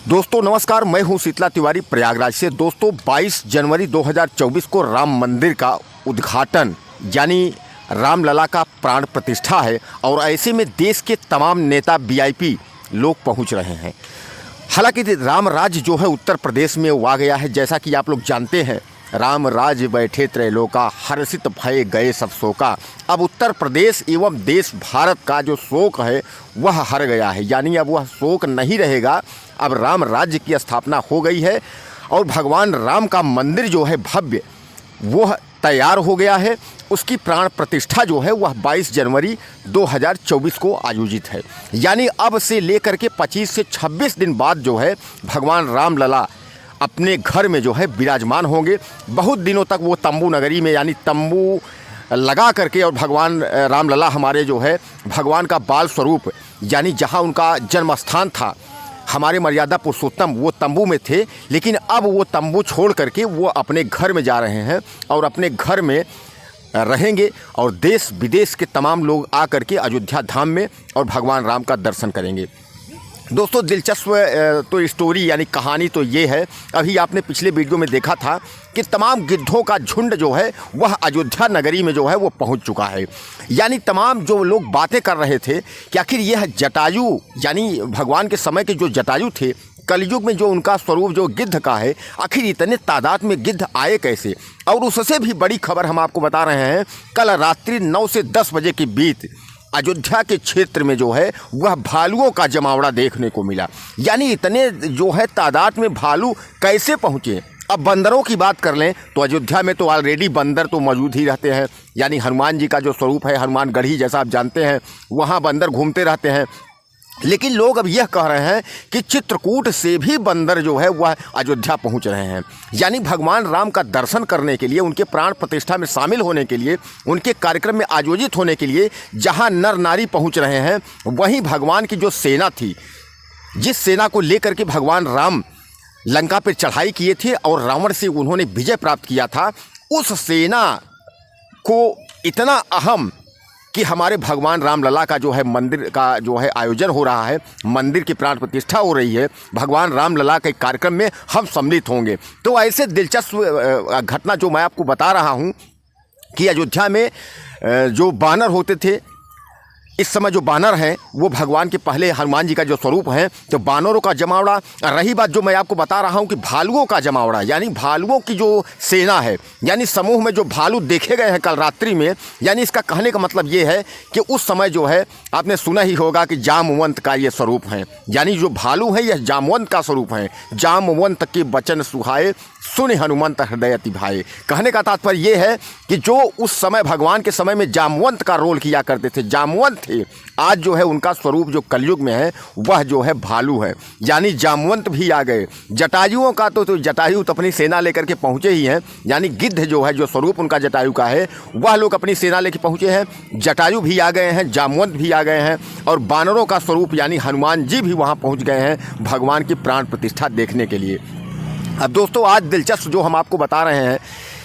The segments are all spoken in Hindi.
दोस्तों नमस्कार, मैं हूं शीतला तिवारी प्रयागराज से। दोस्तों 22 जनवरी 2024 को राम मंदिर का उद्घाटन यानी रामलला का प्राण प्रतिष्ठा है और ऐसे में देश के तमाम नेता वीआईपी लोग पहुंच रहे हैं। हालांकि राम राज्य जो है उत्तर प्रदेश में वो आ गया है। जैसा कि आप लोग जानते हैं, राम राज्य बैठे त्रैलोका, हर्षित भय गए सब शोका। अब उत्तर प्रदेश एवं देश भारत का जो शोक है वह हर गया है, यानी अब वह शोक नहीं रहेगा। अब राम राज्य की स्थापना हो गई है और भगवान राम का मंदिर जो है भव्य वह तैयार हो गया है। उसकी प्राण प्रतिष्ठा जो है वह 22 जनवरी 2024 को आयोजित है। यानी अब से लेकर के 25 से 26 दिन बाद जो है भगवान रामलला अपने घर में जो है विराजमान होंगे। बहुत दिनों तक वो तंबू नगरी में यानी तंबू लगा करके और भगवान रामलला हमारे जो है भगवान का बाल स्वरूप यानी जहाँ उनका जन्म स्थान था, हमारे मर्यादा पुरुषोत्तम वो तंबू में थे। लेकिन अब वो तंबू छोड़ करके वो अपने घर में जा रहे हैं और अपने घर में रहेंगे और देश विदेश के तमाम लोग आ करके अयोध्या धाम में और भगवान राम का दर्शन करेंगे। दोस्तों दिलचस्प तो स्टोरी यानी कहानी तो ये है, अभी आपने पिछले वीडियो में देखा था कि तमाम गिद्धों का झुंड जो है वह अयोध्या नगरी में जो है वो पहुंच चुका है। यानी तमाम जो लोग बातें कर रहे थे कि आखिर यह जटायु यानी भगवान के समय के जो जटायु थे, कलयुग में जो उनका स्वरूप जो गिद्ध का है, आखिर इतने तादाद में गिद्ध आए कैसे। और उससे भी बड़ी खबर हम आपको बता रहे हैं, कल रात्रि 9 से 10 बजे के बीच अयोध्या के क्षेत्र में जो है वह भालुओं का जमावड़ा देखने को मिला। यानी इतने जो है तादाद में भालू कैसे पहुँचे। अब बंदरों की बात कर लें तो अयोध्या में तो ऑलरेडी बंदर तो मौजूद ही रहते हैं। यानी हनुमान जी का जो स्वरूप है, हनुमान गढ़ी जैसा आप जानते हैं, वहाँ बंदर घूमते रहते हैं। लेकिन लोग अब यह कह रहे हैं कि चित्रकूट से भी बंदर जो है वह अयोध्या पहुंच रहे हैं। यानी भगवान राम का दर्शन करने के लिए, उनके प्राण प्रतिष्ठा में शामिल होने के लिए, उनके कार्यक्रम में आयोजित होने के लिए जहां नर नारी पहुंच रहे हैं, वहीं भगवान की जो सेना थी, जिस सेना को लेकर के भगवान राम लंका पर चढ़ाई किए थे और रावण से उन्होंने विजय प्राप्त किया था, उस सेना को इतना अहम कि हमारे भगवान रामलला का जो है मंदिर का जो है आयोजन हो रहा है, मंदिर की प्राण प्रतिष्ठा हो रही है, भगवान रामलला के कार्यक्रम में हम सम्मिलित होंगे। तो ऐसे दिलचस्प घटना जो मैं आपको बता रहा हूं कि अयोध्या में जो बानर होते थे, इस समय जो बानर हैं वो भगवान के पहले हनुमान जी का जो स्वरूप है, तो बानरों का जमावड़ा। रही बात जो मैं आपको बता रहा हूँ कि भालुओं का जमावड़ा, यानी भालुओं की जो सेना है, यानी समूह में जो भालू देखे गए हैं कल रात्रि में। यानी इसका कहने का मतलब ये है कि उस समय जो है आपने सुना ही होगा कि जामवंत का ये स्वरूप है। यानी जो भालू है यह जामवंत का स्वरूप है। जामवंत के वचन सुहाए, सुन हनुमंत हृदय अति भाए। कहने का तात्पर्य ये है कि जो उस समय भगवान के समय में जामवंत का रोल किया करते थे, जामवंत थे, आज जो है उनका स्वरूप जो कलयुग में है वह जो है भालू है। यानी जामवंत भी आ गए। जटायुओं का तो जटायु तो अपनी सेना लेकर के पहुंचे ही हैं। यानी गिद्ध जो है, जो स्वरूप उनका जटायु का है, वह लोग अपनी सेना लेकर पहुंचे हैं। जटायु भी आ गए हैं, जामवंत भी आ गए हैं और बानरों का स्वरूप यानी हनुमान जी भी वहां पहुंच गए हैं भगवान की प्राण प्रतिष्ठा देखने के लिए। अब दोस्तों आज दिलचस्प जो हम आपको बता रहे हैं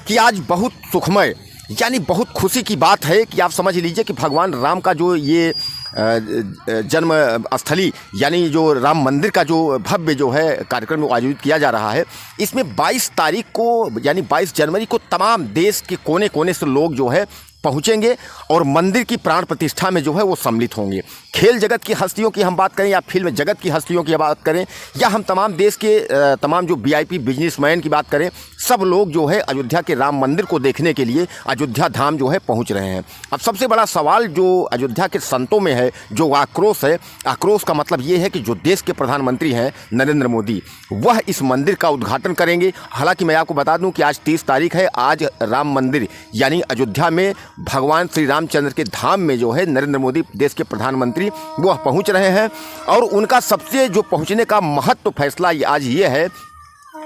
कि आज बहुत सुखमय यानी बहुत खुशी की बात है कि आप समझ लीजिए कि भगवान राम का जो ये जन्म स्थली यानी जो राम मंदिर का जो भव्य जो है कार्यक्रम आयोजित किया जा रहा है, इसमें 22 तारीख को यानी 22 जनवरी को तमाम देश के कोने कोने से लोग जो है पहुंचेंगे और मंदिर की प्राण प्रतिष्ठा में जो है वो सम्मिलित होंगे। खेल जगत की हस्तियों की हम बात करें या फिल्म जगत की हस्तियों की बात करें या हम तमाम देश के तमाम जो वीआईपी बिजनेसमैन की बात करें, सब लोग जो है अयोध्या के राम मंदिर को देखने के लिए अयोध्या धाम जो है पहुंच रहे हैं। अब सबसे बड़ा सवाल जो अयोध्या के संतों में है, जो आक्रोश है, आक्रोश का मतलब ये है कि जो देश के प्रधानमंत्री हैं नरेंद्र मोदी, वह इस मंदिर का उद्घाटन करेंगे। हालांकि मैं आपको बता दूं कि आज 30 तारीख है। आज राम मंदिर यानी अयोध्या में भगवान श्री रामचंद्र के धाम में जो है नरेंद्र मोदी देश के प्रधानमंत्री वह पहुंच रहे हैं और उनका सबसे जो पहुंचने का महत्व फैसला आज ये है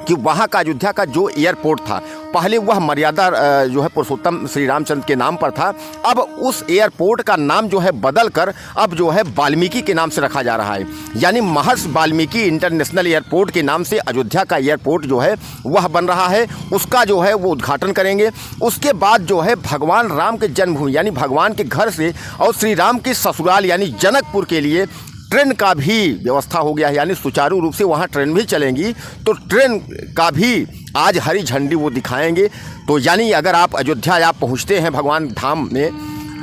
कि वहाँ का अयोध्या का जो एयरपोर्ट था, पहले वह मर्यादा जो है पुरुषोत्तम श्री रामचंद्र के नाम पर था। अब उस एयरपोर्ट का नाम जो है बदल कर अब जो है वाल्मीकि के नाम से रखा जा रहा है। यानी महर्षि वाल्मीकि इंटरनेशनल एयरपोर्ट के नाम से अयोध्या का एयरपोर्ट जो है वह बन रहा है। उसका जो है वो उद्घाटन करेंगे। उसके बाद जो है भगवान राम के जन्मभूमि यानी भगवान के घर से और श्री राम के ससुराल यानी जनकपुर के लिए ट्रेन का भी व्यवस्था हो गया है, यानी सुचारू रूप से वहाँ ट्रेन भी चलेंगी, तो ट्रेन का भी आज हरी झंडी वो दिखाएंगे। तो यानी अगर आप अयोध्या आप पहुँचते हैं भगवान धाम में,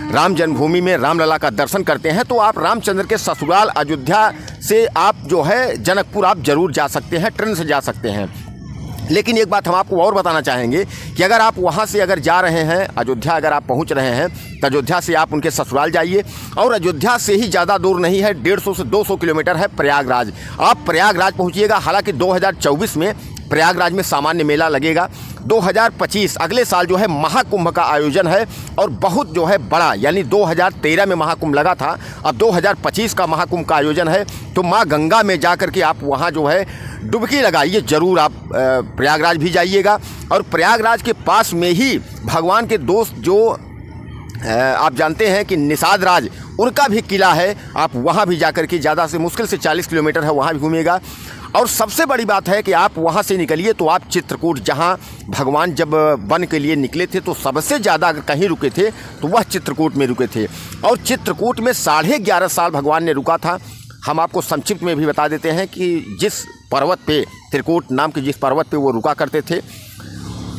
राम जन्मभूमि में रामलला का दर्शन करते हैं, तो आप रामचंद्र के ससुराल अयोध्या से आप जो है जनकपुर आप जरूर जा सकते हैं, ट्रेन से जा सकते हैं। लेकिन एक बात हम आपको और बताना चाहेंगे कि अगर आप वहाँ से अगर जा रहे हैं अयोध्या, अगर आप पहुँच रहे हैं तो अयोध्या से आप उनके ससुराल जाइए, और अयोध्या से ही ज़्यादा दूर नहीं है, 150 से 200 किलोमीटर है प्रयागराज। आप प्रयागराज पहुँचिएगा। हालांकि 2024 में प्रयागराज में सामान्य मेला लगेगा। 2025 अगले साल जो है महाकुंभ का आयोजन है, और बहुत जो है बड़ा, यानी 2013 में महाकुंभ लगा था, अब 2025 का महाकुंभ का आयोजन है। तो माँ गंगा में जा कर के आप वहाँ जो है डुबकी लगाइए ज़रूर। आप प्रयागराज भी जाइएगा, और प्रयागराज के पास में ही भगवान के दोस्त जो आप जानते हैं कि निषाद राज, उनका भी किला है, आप वहाँ भी जाकर के ज़्यादा से मुश्किल से 40 किलोमीटर है, वहाँ भी घूमिएगा। और सबसे बड़ी बात है कि आप वहाँ से निकलिए तो आप चित्रकूट, जहाँ भगवान जब वन के लिए निकले थे तो सबसे ज़्यादा अगर कहीं रुके थे तो वह चित्रकूट में रुके थे, और चित्रकूट में 11.5 साल भगवान ने रुका था। हम आपको संक्षिप्त में भी बता देते हैं कि जिस पर्वत पे, त्रिकूट नाम के जिस पर्वत पे वो रुका करते थे,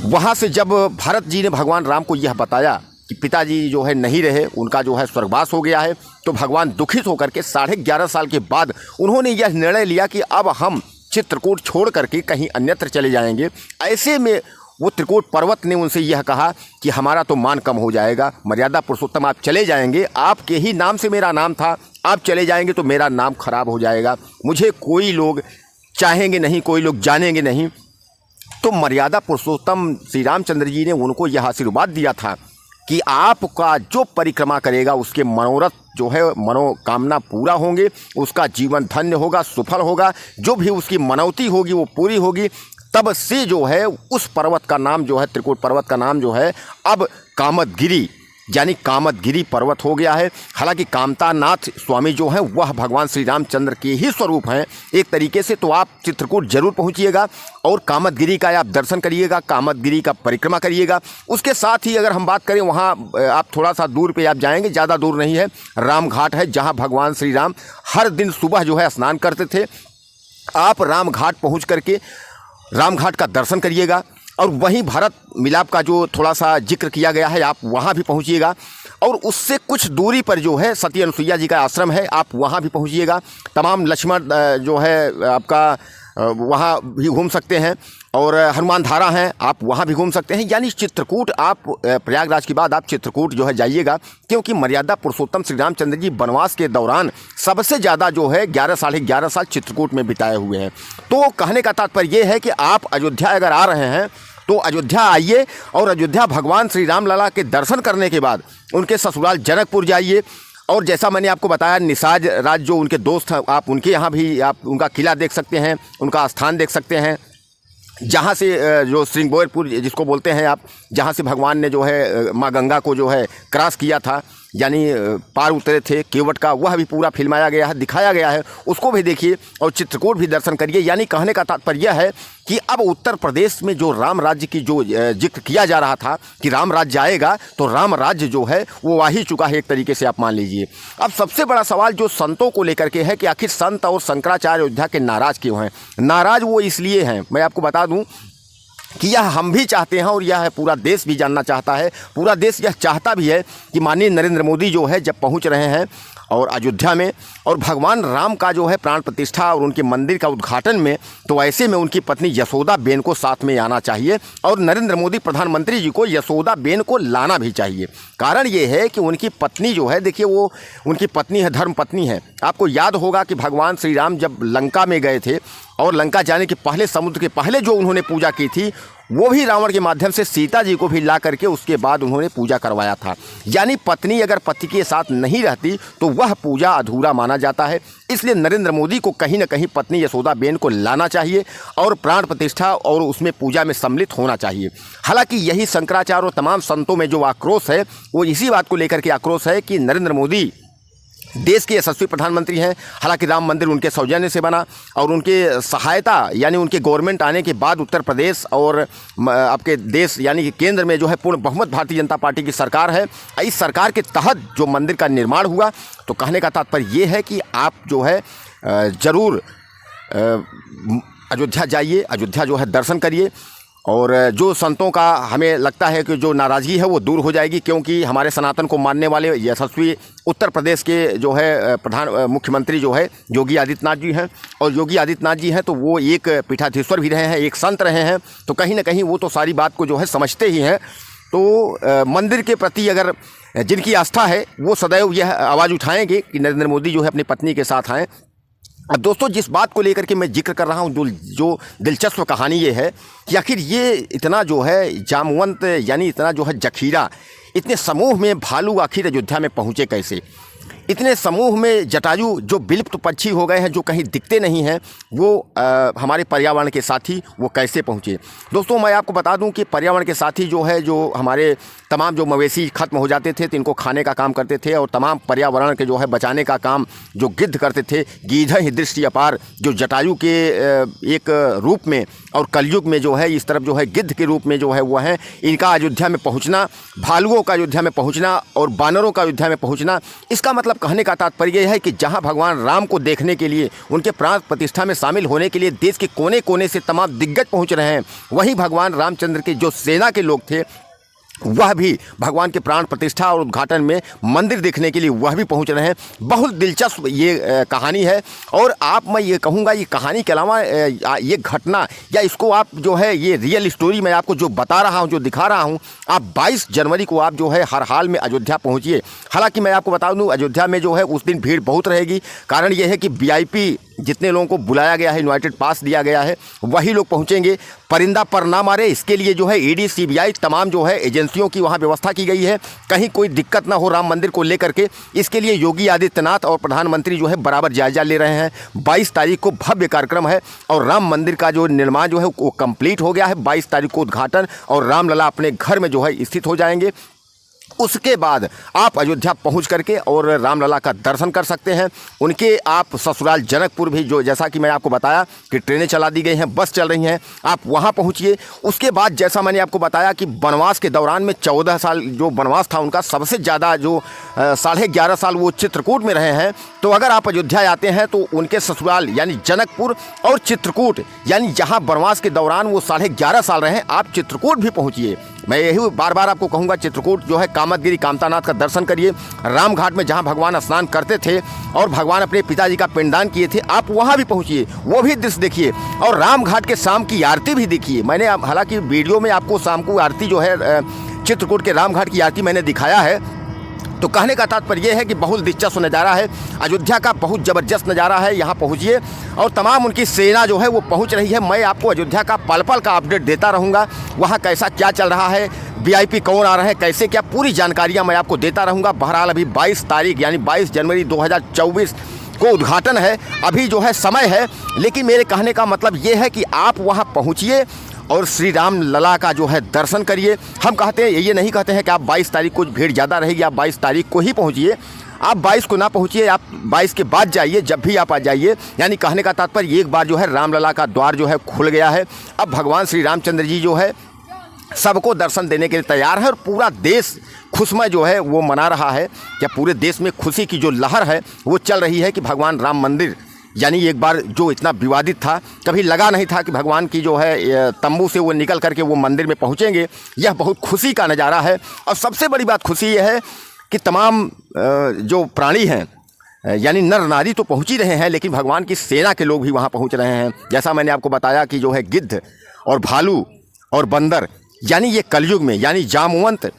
वहाँ से जब भरत जी ने भगवान राम को यह बताया कि पिताजी जो है नहीं रहे, उनका जो है स्वर्गवास हो गया है, तो भगवान दुखित होकर के 11.5 साल के बाद उन्होंने यह निर्णय लिया कि अब हम चित्रकूट छोड़ करके कहीं अन्यत्र चले जाएंगे। ऐसे में वो त्रिकूट पर्वत ने उनसे यह कहा कि हमारा तो मान कम हो जाएगा, मर्यादा पुरुषोत्तम आप चले जाएंगे, आपके ही नाम से मेरा नाम था, आप चले जाएंगे तो मेरा नाम खराब हो जाएगा, मुझे कोई लोग चाहेंगे नहीं, कोई लोग जानेंगे नहीं। तो मर्यादा पुरुषोत्तम श्री रामचंद्र जी ने उनको यह आशीर्वाद दिया था कि आपका जो परिक्रमा करेगा उसके मनोरथ जो है, मनोकामना पूरा होंगे, उसका जीवन धन्य होगा, सफल होगा, जो भी उसकी मनौती होगी वो पूरी होगी। तब से जो है उस पर्वत का नाम जो है, त्रिकूट पर्वत का नाम जो है अब कामदगिरी, यानी कामदगिरी पर्वत हो गया है। हालांकि कामतानाथ स्वामी जो हैं वह भगवान श्री रामचंद्र के ही स्वरूप हैं एक तरीके से। तो आप चित्रकूट जरूर पहुंचिएगा और कामदगिरी का आप दर्शन करिएगा, कामदगिरी का परिक्रमा करिएगा। उसके साथ ही अगर हम बात करें, वहाँ आप थोड़ा सा दूर पे आप जाएंगे, ज़्यादा दूर नहीं है, राम घाट है, जहाँ भगवान श्री राम हर दिन सुबह जो है स्नान करते थे। आप राम घाट पहुँच करके राम घाट का दर्शन करिएगा, और वहीं भरत मिलाप का जो थोड़ा सा जिक्र किया गया है, आप वहाँ भी पहुँचिएगा। और उससे कुछ दूरी पर जो है सती अनुसुईया जी का आश्रम है, आप वहाँ भी पहुँचिएगा। तमाम लक्ष्मण जो है आपका वहाँ भी घूम सकते हैं, और हनुमान धारा हैं, आप वहाँ भी घूम सकते हैं। यानी चित्रकूट आप प्रयागराज के बाद आप चित्रकूट जो है जाइएगा, क्योंकि मर्यादा पुरुषोत्तम श्री रामचंद्र जी वनवास के दौरान सबसे ज़्यादा जो है 11 साल चित्रकूट में बिताए हुए हैं। तो कहने का तात्पर्य ये है कि आप अयोध्या अगर आ रहे हैं तो अयोध्या आइए, और अयोध्या भगवान श्री रामलला के दर्शन करने के बाद उनके ससुराल जनकपुर जाइए। और जैसा मैंने आपको बताया, निषाद राज जो उनके दोस्त हैं, आप उनके यहाँ भी आप उनका किला देख सकते हैं, उनका स्थान देख सकते हैं, जहाँ से जो श्रृंगबोरपुर जिसको बोलते हैं आप, जहाँ से भगवान ने जो है माँ गंगा को जो है क्रॉस किया था, यानी पार उतरे थे केवट का, वह भी पूरा फिल्माया गया है, दिखाया गया है, उसको भी देखिए और चित्रकूट भी दर्शन करिए। यानी कहने का तात्पर्य है कि अब उत्तर प्रदेश में जो राम राज्य की जो जिक्र किया जा रहा था कि राम राज्य आएगा, तो राम राज्य जो है वो आ ही चुका है एक तरीके से, आप मान लीजिए। अब सबसे बड़ा सवाल जो संतों को लेकर के है कि आखिर संत और शंकराचार्य अयोध्या के नाराज़ क्यों हैं। नाराज़ वो इसलिए हैं, मैं आपको बता दूं कि यह हम भी चाहते हैं और यह पूरा देश भी जानना चाहता है। पूरा देश यह चाहता भी है कि माननीय नरेंद्र मोदी जो है जब पहुंच रहे हैं और अयोध्या में, और भगवान राम का जो है प्राण प्रतिष्ठा और उनके मंदिर का उद्घाटन में, तो ऐसे में उनकी पत्नी यशोदा बेन को साथ में आना चाहिए, और नरेंद्र मोदी प्रधानमंत्री जी को यशोदा बेन को लाना भी चाहिए। कारण ये है कि उनकी पत्नी जो है, देखिए वो उनकी पत्नी है, धर्म पत्नी है। आपको याद होगा कि भगवान श्री राम जब लंका में गए थे, और लंका जाने के पहले, समुद्र के पहले जो उन्होंने पूजा की थी, वो भी रावण के माध्यम से सीता जी को भी ला करके उसके बाद उन्होंने पूजा करवाया था। यानी पत्नी अगर पति के साथ नहीं रहती तो वह पूजा अधूरा माना जाता है। इसलिए नरेंद्र मोदी को कहीं ना कहीं पत्नी यशोदा बेन को लाना चाहिए और प्राण प्रतिष्ठा और उसमें पूजा में सम्मिलित होना चाहिए। हालांकि यही शंकराचार्य और तमाम संतों में जो आक्रोश है वो इसी बात को लेकर के आक्रोश है कि नरेंद्र मोदी देश के यशस्वी प्रधानमंत्री हैं। हालांकि राम मंदिर उनके सौजन्य से बना और उनके सहायता यानी उनके गवर्नमेंट आने के बाद उत्तर प्रदेश और आपके देश यानी कि केंद्र में जो है पूर्ण बहुमत भारतीय जनता पार्टी की सरकार है। इस सरकार के तहत जो मंदिर का निर्माण हुआ, तो कहने का तात्पर्य ये है कि आप जो है ज़रूर अयोध्या जाइए, अयोध्या जो है दर्शन करिए और जो संतों का हमें लगता है कि जो नाराज़गी है वो दूर हो जाएगी, क्योंकि हमारे सनातन को मानने वाले यशस्वी उत्तर प्रदेश के जो है मुख्यमंत्री जो है योगी आदित्यनाथ जी हैं। और योगी आदित्यनाथ जी हैं तो वो एक पीठाधीश्वर भी रहे हैं, एक संत रहे हैं, तो कहीं ना कहीं वो तो सारी बात को जो है समझते ही हैं। तो मंदिर के प्रति अगर जिनकी आस्था है वो सदैव यह आवाज़ उठाएंगे कि नरेंद्र मोदी जो है अपनी पत्नी के साथ आएँ। अब दोस्तों, जिस बात को लेकर के मैं जिक्र कर रहा हूँ, जो दिलचस्प कहानी ये है कि आखिर ये इतना जो है जामवंत यानी इतना जो है जखीरा, इतने समूह में भालू आखिर अयोध्या में पहुँचे कैसे? इतने समूह में जटायु जो विलुप्त पक्षी हो गए हैं, जो कहीं दिखते नहीं हैं, वो हमारे पर्यावरण के साथी वो कैसे पहुँचे? दोस्तों, मैं आपको बता दूं कि पर्यावरण के साथी जो है, जो हमारे तमाम जो मवेशी खत्म हो जाते थे तो इनको खाने का काम करते थे, और तमाम पर्यावरण के जो है बचाने का काम जो गिद्ध करते थे। गीधे ही दृष्टि अपार जो जटायु के एक रूप में और कलयुग में जो है इस तरफ जो है गिद्ध के रूप में जो है वो हैं। इनका अयोध्या में पहुँचना, भालुओं का अयोध्या में पहुँचना और बानरों का अयोध्या में पहुँचना, इसका मतलब कहने का तात्पर्य यह है कि जहां भगवान राम को देखने के लिए, उनके प्राण प्रतिष्ठा में शामिल होने के लिए देश के कोने कोने से तमाम दिग्गज पहुंच रहे हैं, वहीं भगवान रामचंद्र के जो सेना के लोग थे वह भी भगवान के प्राण प्रतिष्ठा और उद्घाटन में मंदिर देखने के लिए वह भी पहुंच रहे हैं। बहुत दिलचस्प ये कहानी है। और मैं ये कहूँगा, ये कहानी के अलावा ये घटना या इसको आप जो है ये रियल स्टोरी मैं आपको जो बता रहा हूँ, जो दिखा रहा हूँ, आप 22 जनवरी को आप जो है हर हाल में अयोध्या पहुँचिए। हालाँकि मैं आपको बता दूँ, अयोध्या में जो है उस दिन भीड़ बहुत रहेगी। कारण ये है कि VIP जितने लोगों को बुलाया गया है, इन्वाइटेड पास दिया गया है, वही लोग पहुंचेंगे। परिंदा पर ना मारे, इसके लिए जो है ED CBI तमाम जो है एजेंसियों की वहां व्यवस्था की गई है, कहीं कोई दिक्कत ना हो राम मंदिर को लेकर के। इसके लिए योगी आदित्यनाथ और प्रधानमंत्री जो है बराबर जायजा ले रहे हैं। 22 तारीख को भव्य कार्यक्रम है और राम मंदिर का जो निर्माण जो है वो कंप्लीट हो गया है। 22 तारीख को उद्घाटन और रामलला अपने घर में जो है स्थित हो जाएंगे। उसके बाद आप अयोध्या पहुंच करके और रामलला का दर्शन कर सकते हैं। उनके आप ससुराल जनकपुर भी, जो जैसा कि मैं आपको बताया कि ट्रेनें चला दी गई हैं, बस चल रही हैं, आप वहां पहुंचिए। उसके बाद जैसा मैंने आपको बताया कि वनवास के दौरान में 14 साल जो वनवास था उनका, सबसे ज़्यादा जो 11.5 साल वो चित्रकूट में रहे हैं। तो अगर आप अयोध्या आते हैं तो उनके ससुराल यानी जनकपुर और चित्रकूट, यानी जहाँ वनवास के दौरान वो 11.5 साल रहे, आप चित्रकूट भी पहुँचिए। मैं यही बार बार आपको कहूँगा, चित्रकूट जो है कामतगिरी कामतानाथ का दर्शन करिए। राम घाट में जहाँ भगवान स्नान करते थे और भगवान अपने पिताजी का पिंडदान किए थे, आप वहाँ भी पहुँचिए, वो भी दृश्य देखिए। और राम घाट के शाम की आरती भी देखिए। मैंने हालांकि वीडियो में आपको शाम को आरती जो है चित्रकूट के राम घाट की आरती मैंने दिखाया है। तो कहने का तात्पर्य यह है कि बहुत दिलचस्प नज़ारा है, अयोध्या का बहुत ज़बरदस्त नज़ारा है। यहाँ पहुँचिए और तमाम उनकी सेना जो है वो पहुँच रही है। मैं आपको अयोध्या का पल पल का अपडेट देता रहूँगा, वहाँ कैसा क्या चल रहा है, VIP कौन आ रहे हैं, कैसे क्या, पूरी जानकारियाँ मैं आपको देता रहूँगा। बहरहाल अभी 22 तारीख यानी 22 जनवरी 2024 को उद्घाटन है, अभी जो है समय है। लेकिन मेरे कहने का मतलब ये है कि आप वहाँ पहुँचिए और श्री राम लला का जो है दर्शन करिए। हम कहते हैं, ये नहीं कहते हैं कि आप 22 तारीख को भीड़ ज़्यादा रहेगी, आप 22 तारीख को ही पहुँचिए। आप 22 को ना पहुँचिए, आप 22 के बाद जाइए, जब भी आप आ जाइए। यानी कहने का तात्पर्य एक बार जो है रामलला का द्वार जो है खुल गया है। अब भगवान श्री रामचंद्र जी जो है सबको दर्शन देने के लिए तैयार है और पूरा देश खुशमय जो है वो मना रहा है। या पूरे देश में खुशी की जो लहर है वो चल रही है कि भगवान राम मंदिर, यानी एक बार जो इतना विवादित था, कभी लगा नहीं था कि भगवान की जो है तंबू से वो निकल करके वो मंदिर में पहुँचेंगे। यह बहुत खुशी का नज़ारा है। और सबसे बड़ी बात खुशी यह है कि तमाम जो प्राणी हैं, यानी नर नारी तो पहुँच ही रहे हैं, लेकिन भगवान की सेना के लोग भी वहाँ पहुँच रहे हैं। जैसा मैंने आपको बताया कि जो है गिद्ध और भालू और बंदर, यानी ये कलयुग में, यानी जामवंत,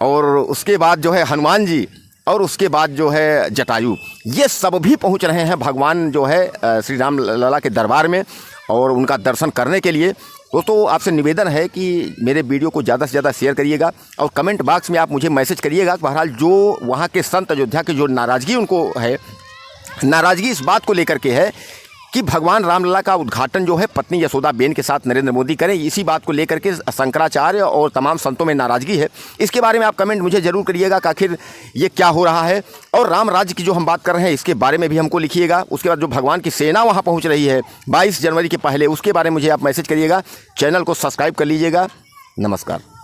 और उसके बाद जो है हनुमान जी, और उसके बाद जो है जटायु, ये सब भी पहुंच रहे हैं भगवान जो है श्री राम लला के दरबार में और उनका दर्शन करने के लिए। दोस्तों, आपसे निवेदन है कि मेरे वीडियो को ज़्यादा से ज़्यादा शेयर करिएगा और कमेंट बॉक्स में आप मुझे मैसेज करिएगा। बहरहाल जो वहाँ के संत अयोध्या की जो नाराज़गी उनको है, नाराज़गी इस बात को लेकर के है कि भगवान रामलला का उद्घाटन जो है पत्नी यशोदाबेन के साथ नरेंद्र मोदी करें। इसी बात को लेकर के शंकराचार्य और तमाम संतों में नाराजगी है। इसके बारे में आप कमेंट मुझे जरूर करिएगा कि आखिर ये क्या हो रहा है। और राम राज्य की जो हम बात कर रहे हैं इसके बारे में भी हमको लिखिएगा। उसके बाद जो भगवान की सेना वहाँ पहुँच रही है 22 जनवरी के पहले, उसके बारे में मुझे आप मैसेज करिएगा। चैनल को सब्सक्राइब कर लीजिएगा। नमस्कार।